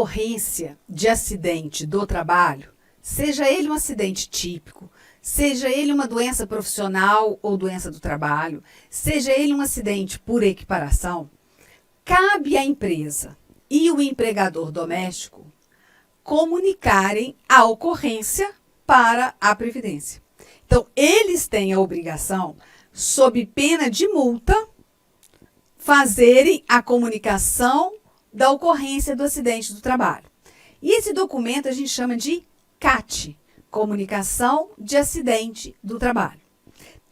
ocorrência de acidente do trabalho, seja ele um acidente típico, seja ele uma doença profissional ou doença do trabalho, seja ele um acidente por equiparação, cabe à empresa e o empregador doméstico comunicarem a ocorrência para a Previdência. Então, eles têm a obrigação, sob pena de multa, fazerem a comunicação da ocorrência do acidente do trabalho. E esse documento a gente chama de CAT, Comunicação de Acidente do Trabalho.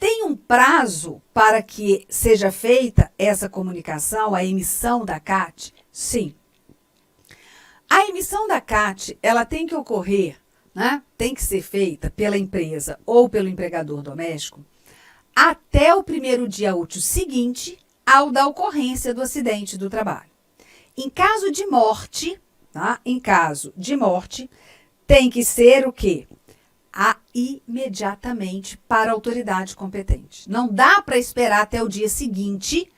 Tem um prazo para que seja feita essa comunicação, a emissão da CAT? Sim. A emissão da CAT, ela tem que ocorrer, né? Tem que ser feita pela empresa ou pelo empregador doméstico até o primeiro dia útil seguinte ao da ocorrência do acidente do trabalho. Em caso de morte, tá? Em caso de morte, tem que ser o quê? Imediatamente para a autoridade competente. Não dá para esperar até o dia seguinte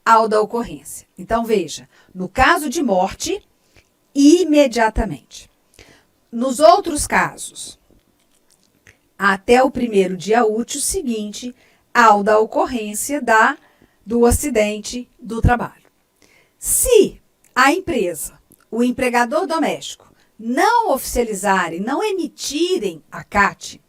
ao da ocorrência. Então, veja, no caso de morte, imediatamente. Nos outros casos, até o primeiro dia útil seguinte ao da ocorrência do acidente do trabalho. Se a empresa, o empregador doméstico, não oficializarem, não emitirem a CAT,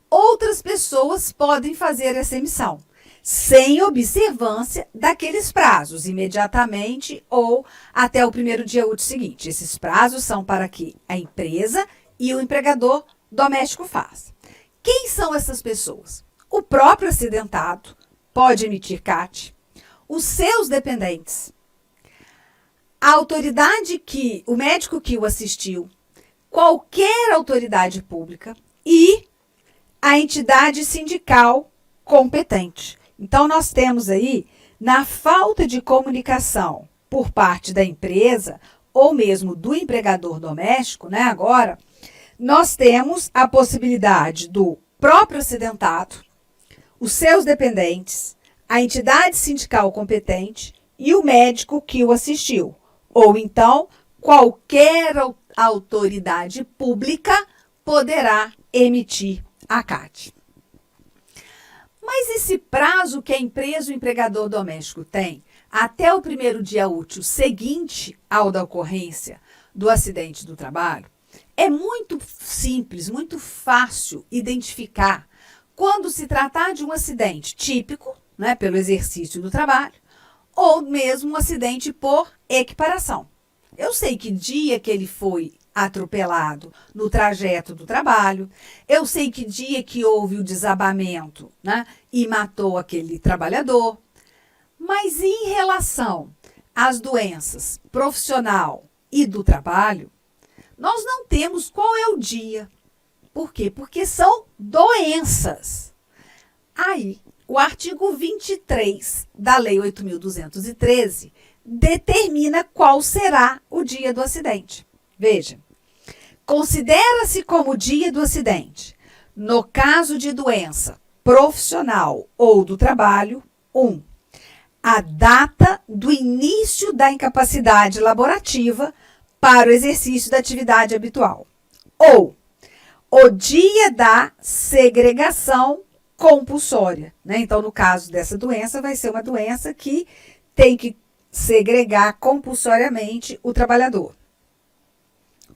outras pessoas podem fazer essa emissão, sem observância daqueles prazos, imediatamente ou até o primeiro dia útil seguinte. Esses prazos são para que a empresa e o empregador doméstico façam. Quem são essas pessoas? O próprio acidentado pode emitir CAT, os seus dependentes, a autoridade o médico que o assistiu, qualquer autoridade pública e a entidade sindical competente. Então, nós temos aí, na falta de comunicação por parte da empresa ou mesmo do empregador doméstico, né, agora, nós temos a possibilidade do próprio acidentado, os seus dependentes, a entidade sindical competente e o médico que o assistiu. Ou então, qualquer autoridade pública poderá emitir a CAT. Mas esse prazo que a empresa ou o empregador doméstico tem até o primeiro dia útil seguinte ao da ocorrência do acidente do trabalho, é muito simples, muito fácil identificar quando se tratar de um acidente típico, né, pelo exercício do trabalho, ou mesmo um acidente por equiparação. Eu sei que dia que ele foi atropelado no trajeto do trabalho, eu sei que dia que houve o desabamento, né, e matou aquele trabalhador, mas em relação às doenças profissional e do trabalho, nós não temos qual é o dia. Por quê? Porque são doenças. Aí, o artigo 23 da Lei 8.213 determina qual será o dia do acidente. Veja, considera-se como dia do acidente, no caso de doença profissional ou do trabalho, 1. A data do início da incapacidade laborativa para o exercício da atividade habitual. Ou o dia da segregação compulsória, né? Então, no caso dessa doença, vai ser uma doença que tem que segregar compulsoriamente o trabalhador.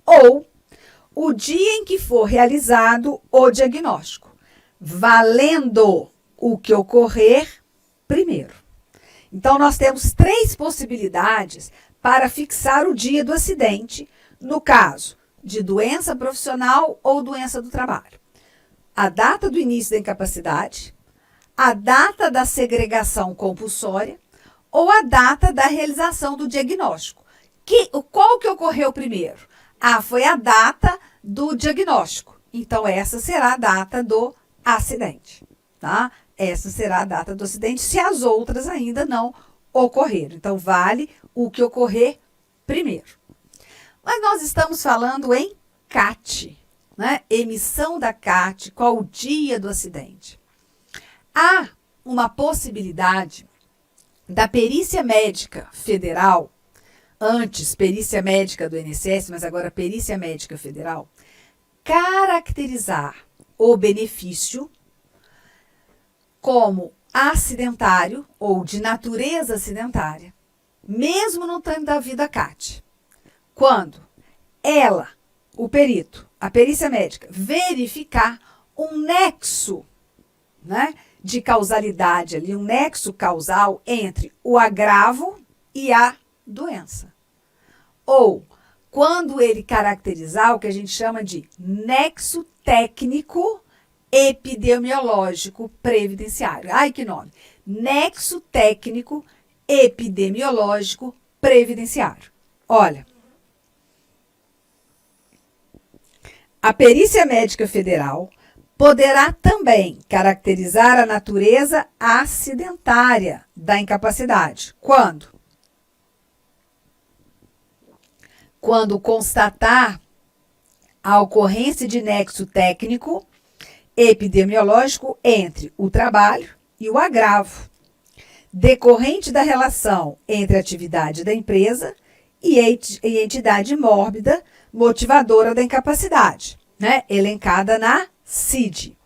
Ou o dia em que for realizado o diagnóstico, valendo o que ocorrer primeiro. Então, nós temos 3 possibilidades para fixar o dia do acidente, no caso de doença profissional ou doença do trabalho. A data do início da incapacidade, a data da segregação compulsória ou a data da realização do diagnóstico. Qual que ocorreu primeiro? Foi a data do diagnóstico. Então, essa será a data do acidente, tá? Essa será a data do acidente se as outras ainda não ocorreram. Então, vale o que ocorrer primeiro. Mas nós estamos falando em CAT, né? Emissão da CAT, qual o dia do acidente. Há uma possibilidade da Perícia Médica Federal antes perícia médica do INSS, mas agora perícia médica federal, caracterizar o benefício como acidentário ou de natureza acidentária, mesmo não tendo havido a CAT. Quando ela, o perito, a perícia médica, verificar um nexo, né, de causalidade ali, um nexo causal entre o agravo e a doença. Ou quando ele caracterizar o que a gente chama de nexo técnico epidemiológico previdenciário. Ai, que nome! Nexo técnico epidemiológico previdenciário. Olha, a perícia médica federal poderá também caracterizar a natureza acidentária da incapacidade. Quando? Quando constatar a ocorrência de nexo técnico epidemiológico entre o trabalho e o agravo, decorrente da relação entre a atividade da empresa e entidade mórbida motivadora da incapacidade, né? Elencada na CID.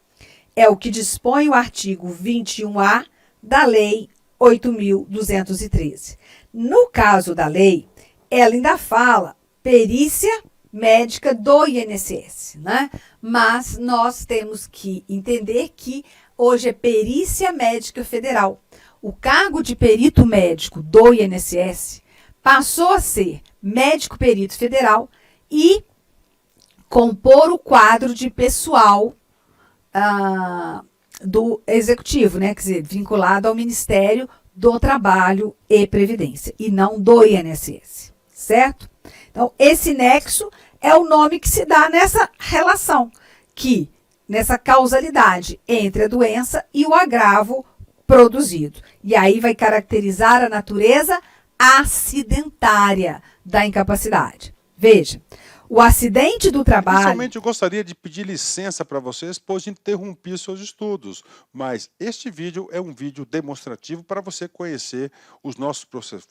É o que dispõe o artigo 21A da Lei 8.213. No caso da lei, ela ainda fala perícia médica do INSS, né? Mas nós temos que entender que hoje é perícia médica federal. O cargo de perito médico do INSS passou a ser médico perito federal e compor o quadro de pessoal do executivo, né? Quer dizer, vinculado ao Ministério do Trabalho e Previdência, e não do INSS, certo? Então, esse nexo é o nome que se dá nessa relação, nessa causalidade entre a doença e o agravo produzido. E aí vai caracterizar a natureza acidentária da incapacidade. Veja, o acidente do trabalho... Inicialmente eu gostaria de pedir licença para vocês, pois interrompi seus estudos, mas este vídeo é um vídeo demonstrativo para você conhecer os nossos processos.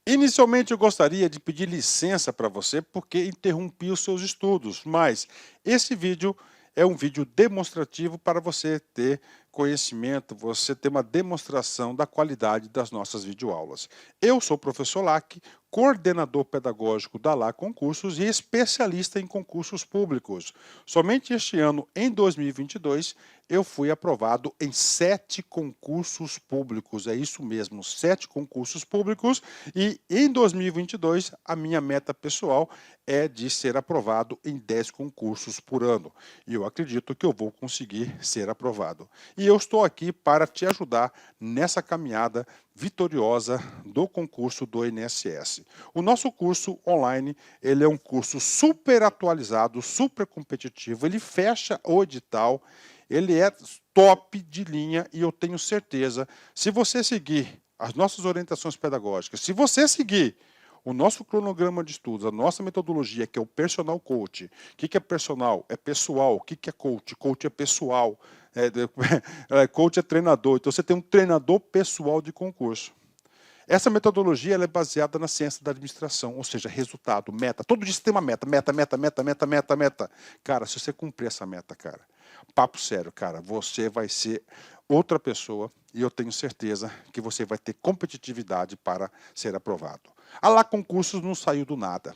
Inicialmente eu gostaria de pedir licença para você porque interrompi os seus estudos, mas esse vídeo é um vídeo demonstrativo para você ter conhecimento, você ter uma demonstração da qualidade das nossas videoaulas. Eu sou o professor Lac, coordenador pedagógico da LA Concursos e especialista em concursos públicos. Somente este ano, em 2022, eu fui aprovado em 7 concursos públicos. É isso mesmo, 7 concursos públicos. E em 2022, a minha meta pessoal é de ser aprovado em 10 concursos por ano. E eu acredito que eu vou conseguir ser aprovado. E eu estou aqui para te ajudar nessa caminhada vitoriosa do concurso do INSS. O nosso curso online, ele é um curso super atualizado, super competitivo, ele fecha o edital, ele é top de linha e eu tenho certeza, se você seguir as nossas orientações pedagógicas, se você seguir o nosso cronograma de estudos, a nossa metodologia, que é o Personal Coach. O que é personal? É pessoal. O que é coach? Coach é pessoal. Coach é treinador. Então você tem um treinador pessoal de concurso. Essa metodologia ela é baseada na ciência da administração, ou seja, resultado, meta. Todo dia você tem uma meta, meta. Cara, se você cumprir essa meta, cara, papo sério, cara, você vai ser outra pessoa e eu tenho certeza que você vai ter competitividade para ser aprovado. A LA Concursos não saiu do nada.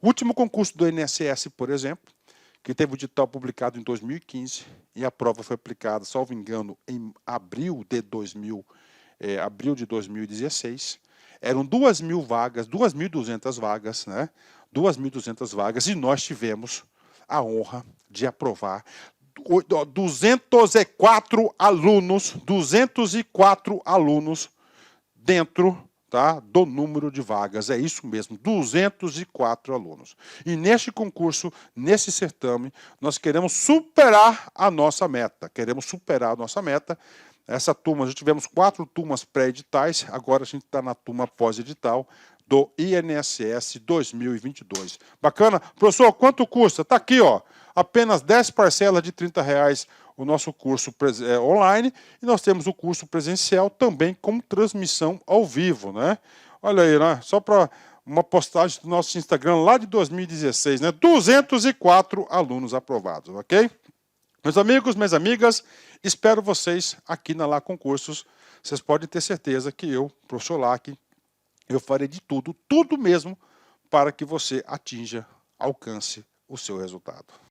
O último concurso do INSS, por exemplo, que teve o edital publicado em 2015 e a prova foi aplicada, salvo engano, em abril de 2016, eram 2.000 vagas, 2.200 vagas, né? 2.200 vagas e nós tivemos a honra de aprovar 204 alunos dentro do número de vagas. É isso mesmo, 204 alunos. E neste concurso, nesse certame, nós queremos superar a nossa meta. Essa turma, já tivemos 4 turmas pré-editais, agora a gente está na turma pós-edital do INSS 2022. Bacana? Professor, quanto custa? Está aqui, ó. Apenas 10 parcelas de R$30 o nosso curso online e nós temos o curso presencial também com transmissão ao vivo, né? Olha aí, né? Só para uma postagem do nosso Instagram lá de 2016, né? 204 alunos aprovados, ok? Meus amigos, minhas amigas, espero vocês aqui na Lá Concursos. Vocês podem ter certeza que eu, professor Lac, eu farei de tudo, tudo mesmo, para que você atinja, alcance o seu resultado.